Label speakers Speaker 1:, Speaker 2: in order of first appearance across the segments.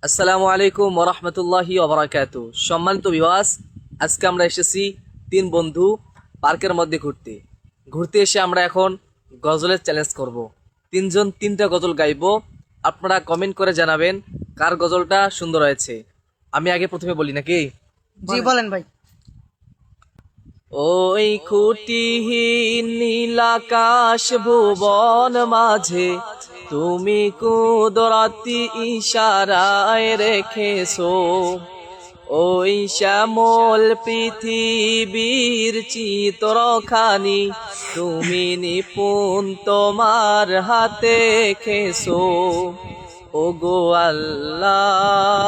Speaker 1: আসসালামু আলাইকুম ওয়া রাহমাতুল্লাহি ওয়া বারাকাতুহু। সম্মানিত ভিউয়ার্স, আজকে আমরা এসেছি তিন বন্ধু পার্কের মধ্যে ঘুরতে ঘুরতে এসে আমরা এখন গজলের চ্যালেঞ্জ করব। তিনজন তিনটা গজল গাইবো। আপনারা কমেন্ট করে জানাবেন কার গজলটা সুন্দর হয়েছে। আমি আগে প্রথমে বলি নাকি?
Speaker 2: জি বলেন ভাই।
Speaker 1: ওই খুঁটিহীন নীলাকাশ ভুবন মাঝে তুমি কুদরতি ইশারায় রেখেছো। ওই শ্যামল পৃথিবীর চিত্রখানি তুমি নিপুণ তোমার হাতে এঁকেছো। ওগো আল্লাহ,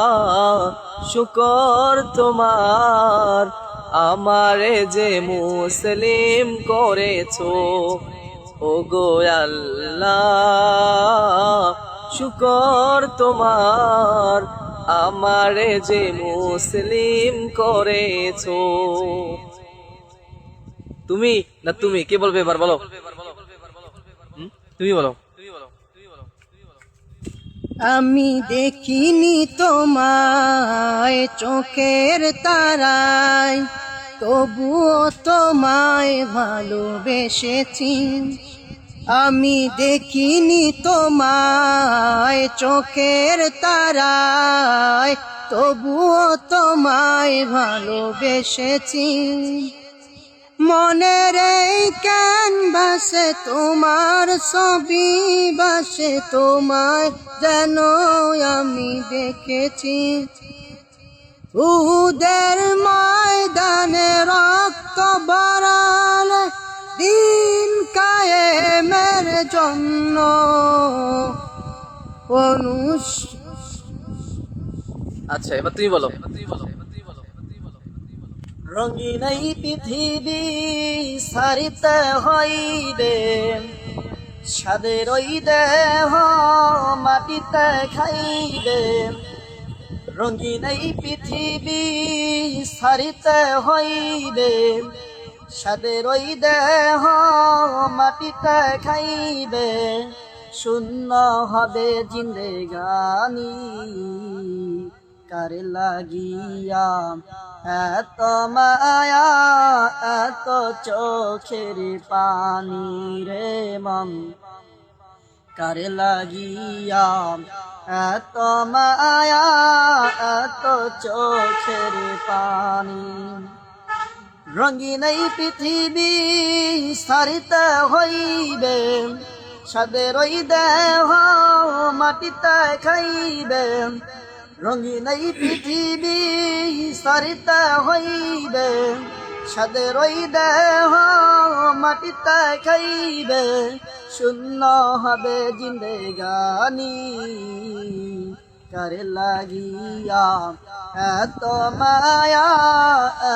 Speaker 1: শুকর তোমার, আমারে যে মুসলিম করেছো। ওগো আল্লাহ, শুকর তোমার, আমারে যে মুসলিম করেছো। তুমি না তুমি কে বলবে এবার বলো? তুমি বলো।
Speaker 2: আমি দেখিনি তোমায় চোখের তারায়, তবুও তোমায় ভালোবেসেছি। আমি দেখিনি তোমায় চোখের তারায়, তবুও তোমায় ভালোবেসেছি। মনের এই ক্যানভাসে তোমার ছবি বাসে, তোমায় যেন আমি দেখেছি। উহুদের ময়দানে রক্ত বাড়ালে দিন কায়েমের জন্য
Speaker 1: আচ্ছা, এবার তুমি বলো।
Speaker 2: রঙিন এই পৃথিবী সারিতে হইবে, স্বাদের ওই দেহ মাটিতে খাইবে। রঙিন এই পৃথিবী সারিতে হইবে, স্বাদের ওই দেহ মাটিতে খাইবে। শূন্য হবে জিন্দেগানি, কার লাগিয়া এত মায়া এত চোখের পানি রে মন। কার লাগিয়া এত মায়া এত চোখের পানি। রঙিন এই পৃথিবী সারিতে হইবে, স্বাদের ওই দেহ মাটিতে খাইবে। রঙিন এই পৃথিবী সারিতে হইবে, স্বাদের ওই দেহ মাটিতে খাইবে। শূন্য হবে জিন্দেগানি, কার লাগিয়া এত মায়া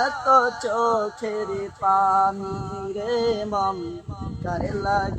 Speaker 2: এত চোখের পানি রে মন। কার লাগিয়া